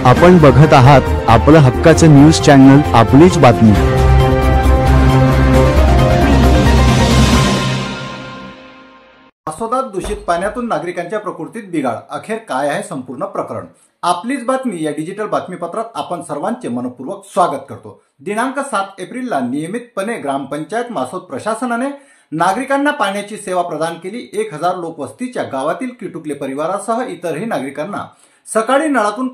आपण बघत आहात आपलं हक्काचं न्यूज चॅनल आपलीच बातमी। आसोदात दूषित पाण्यातून नागरिकांच्या प्रकृतीत बिघाड, अखेर काय आहे संपूर्ण प्रकरण। आपलीच बातमी या डिजिटल बातमीपत्रात आपण सर्वांचे मनपूर्वक स्वागत करतो। दिनांक 7 एप्रिलला नियमितपणे ग्रामपंचायत मासोद प्रशासनाने नागरिकांना पाण्याची सेवा प्रदान केली। 1000 लोकवस्तीच्या गावातील किटुकले परिवारासह इतरही नागरिकांना सकाळी नळातून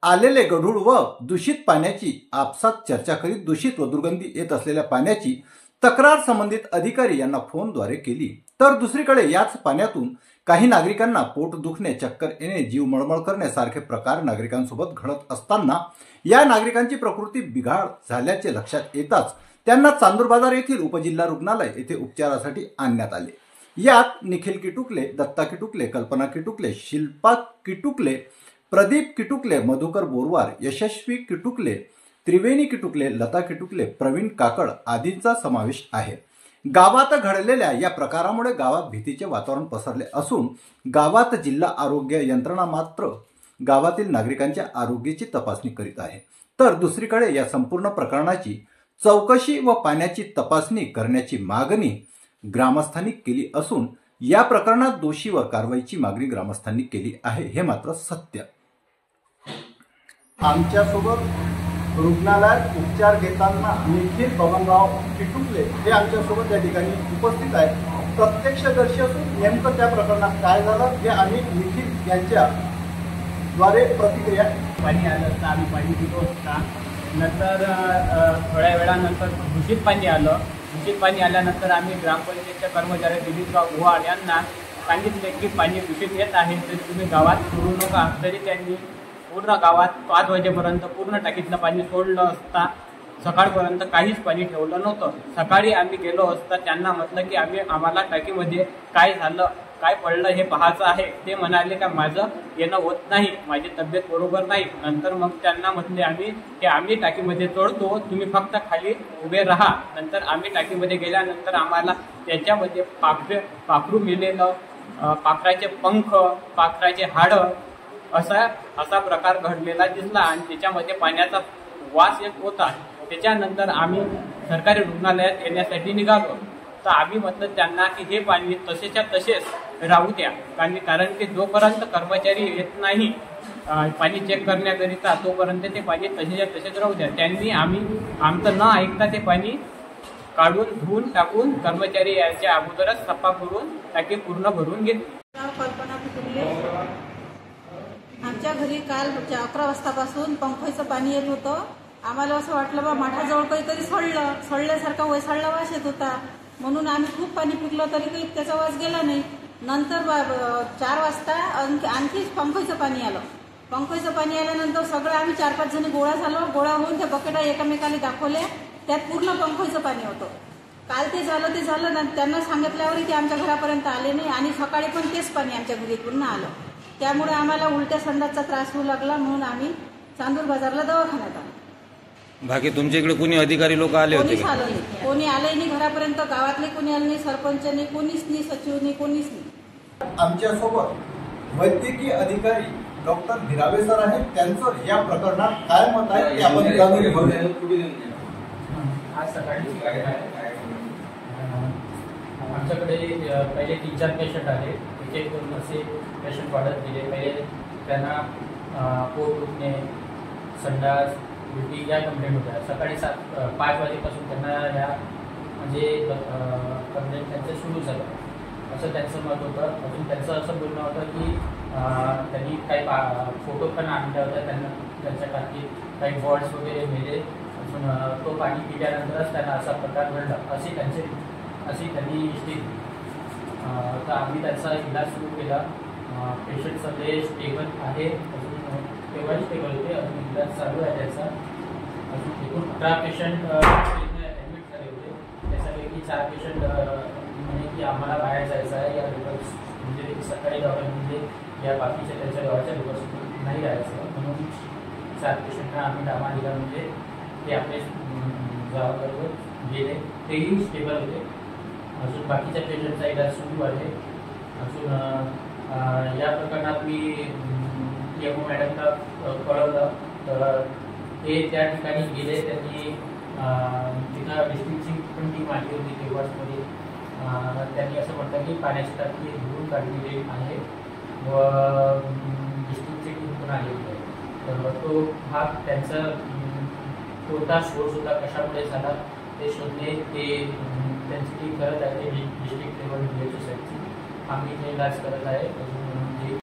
आलेले गढूळ व दूषित पाण्याची आपसात चर्चा करीत दूषित व दुर्गंधी येत असलेल्या पाण्याची तक्रार संबंधित अधिकारी यांना फोनद्वारे केली। तर दुसरीकडे याच पाण्यातून काही नागरिकांना पोट दुखणे, चक्कर येणे, जीव मळमळ करणे सारखे प्रकार नागरिकांसोबत घडत असताना या नागरिकांची प्रकृती बिघाड झाल्याचे लक्षात येताच त्यांना चांदूर बाजार येथील उपजिल्हा रुग्णालय येथे उपचारासाठी आणण्यात आले। यात निखिल किटुकले, दत्ता किटुकले, कल्पना किटुकले, शिल्पा किटुकले, प्रदीप किटुकले, मधुकर बोरवार, यशस्वी किटुकले, त्रिवेणी किटुकले, लता किटुकले, प्रवीण काकड आदींचा समावेश आहे। गावात घडलेल्या या प्रकारामुळे गावात भीतीचे वातावरण पसरले असून गावात जिल्हा आरोग्य यंत्रणा मात्र गावातील नागरिकांच्या आरोग्याची तपासणी करीत आहे। तर दुसरीकडे या संपूर्ण प्रकरणाची चौकशी व पाण्याची तपासणी करण्याची मागणी ग्रामस्थांनी केली असून या प्रकरणात दोषीवर कारवाईची मागणी ग्रामस्थांनी केली आहे, हे मात्र सत्य। आमच्यासोबत रुग्णालयात उपचार घेताना निखिल बबनराव किटुकले हे आमच्यासोबत या ठिकाणी उपस्थित आहेत। प्रत्यक्षदर्शी असून नेमकं त्या प्रकरणात काय झालं हे आम्ही निखिल यांच्या द्वारे प्रतिक्रिया। पाणी आलं तर आम्ही पाणी पितो असता, नंतर थोड्या वेळानंतर दूषित पाणी आलं। दूषित पाणी आल्यानंतर आम्ही ग्रामपंचायतच्या कर्मचारी दिलीपराव गुहाळ यांना सांगितले की पाणी दूषित येत आहे, तरी तुम्ही गावात सोडू नका। तरी त्यांनी पूर्ण गावात 5 वाजेपर्यंत पूर्ण टाकीतलं पाणी सोडलं असता सकाळपर्यंत काहीच पाणी ठेवलं नव्हतं। सकाळी आम्ही गेलो असता त्यांना म्हटलं की आम्हाला टाकीमध्ये काय झालं, काय पडलं हे पाहायचं आहे। ते म्हणाले का माझं येणं होत नाही, माझी तब्येत बरोबर नाही। नंतर मग त्यांना म्हटले आम्ही की आम्ही टाकीमध्ये चढतो, तुम्ही फक्त खाली उभे राहा। नंतर आम्ही टाकीमध्ये गेल्यानंतर आम्हाला त्याच्यामध्ये पाखरू मेलेलं, पाखराचे पंख, पाखराचे हाडं असा प्रकार घडलेला दिसला आणि त्याच्यामध्ये पाण्याचा वास येत होता। त्याच्यानंतर आम्ही सरकारी रुग्णालयात येण्यासाठी निघालो। तर आम्ही म्हटलं त्यांना की हे पाणी तसेच्या तसेच राहू द्या, कारण की जोपर्यंत कर्मचारी येत नाही पाणी चेक करण्याकरिता तोपर्यंत ते पाणी तसेच्या तसेच राहू द्या। त्यांनी आमचं न ऐकता ते पाणी काढून धुवून टाकून कर्मचारी याच्या अगोदरच सफा करून टाकी पूर्ण भरून घेतली। कल्पना किटुकले, आमच्या घरी काल 11 वाजतापासून पंखाचं पाणी येत होतं। आम्हाला असं वाटलं बा माठाजवळ काहीतरी सडल्यासारखा वैसाळला वास येत होता, म्हणून आम्ही खूप पाणी पिकलं तरी काही त्याचा वास गेला नाही। नंतर 4 वाजता आणखी पंखाचं पाणी आलं। पंखाचं पाणी आल्यानंतर सगळं आम्ही 4-5 जणी गोळा झालो। गोळा होऊन त्या बकेटा एकमेकाला दाखवल्या, त्यात पूर्ण पंखाचं पाणी होतं। काल ते झालं त्यांना सांगितल्यावरही ते आमच्या घरापर्यंत आले नाही आणि सकाळी पण तेच पाणी आमच्या घरी पुन्हा आलं। त्यामुळे आम्हाला उलट्या संडासचा त्रास होऊ लागला, म्हणून आम्ही चांदूर बाजारला दवाखान्यात आलो। बाकी तुमच्या इकडे कोणी अधिकारी लोक आले होते? कोणीच आलं नाही, कोणी आलंही नाही घरापर्यंत। गावातले कोणी आले नाही, सरपंच नाही, कोणीच नाही, सचिव नाही, कोणीच नाही। आमच्यासोबत वैद्यकीय अधिकारी डॉक्टर भिरावे सर आहेत, त्यांचं या प्रकरणात काय मत आहे ते आपण जाणून घेऊया। आज सकाळी आमच्याकडे पहिले 3-4 पेशंट आले, एक दोन असे पेशंट वाढत गेले। पहिले त्यांना पोट दुखणे, संडास, उलटी या कंप्लेंट होत्या। सकाळी 5 वाजेपासून त्यांना या म्हणजे कंप्लेंट त्यांचं सुरू झालं असं त्यांचं मत होतं। अजून त्यांचं असं बोलणं होतं की त्यांनी काही फोटो पण आणले होते, त्यांच्या टाकीत काही बॉल्स वगैरे मेले अजून तो पाणी पिल्यानंतरच त्यांना असा प्रकार घडला अशी त्यांनी हिस्ट्री। तर आम्ही त्याचा इलाज सुरू केला। पेशंट सगळे स्टेबल आहे, अजून तेव्हाही स्टेबल होते, अजून इलाज चालू आहे त्याचा। अजून एकूण 18 पेशंट ॲडमिट झाले होते, त्याच्यापैकी 4 पेशंट म्हणे की आम्हाला बाहेर जायचं आहे, या रिपोर्ट्स म्हणजे सकाळी म्हणजे या बाकीच्या त्यांच्या गावाच्या रिपोर्ट्स नाही राहायचं, म्हणून 4 पेशंटना आम्ही डामा दिला म्हणजे ते आपले गावाबरोबर गेले, तेही स्टेबल होते। अजून बाकीच्या पेशंटचा इलाज सुरू आहे। अजून या प्रकरणात मी एमओ मॅडमला कळवलं तर ते त्या ठिकाणी गेले. त्यांनी तिथं डिस्ट्रिक्टची पण टीम आली होती तेव्हाचमध्ये. त्यांनी असं म्हटलं की पाण्याची टाकी धुवून काढलेली आहे व डिस्ट्रिक्टची टीम पण आली होती. तर तो भाग त्यांचा कोणता सोर्स होता, कशामुळे झाला ते शोधणे ते त्यांची टीम करत आहे. डिस्ट्रिक्ट लेवल साईडची आम्ही ते इलाज करत आहे.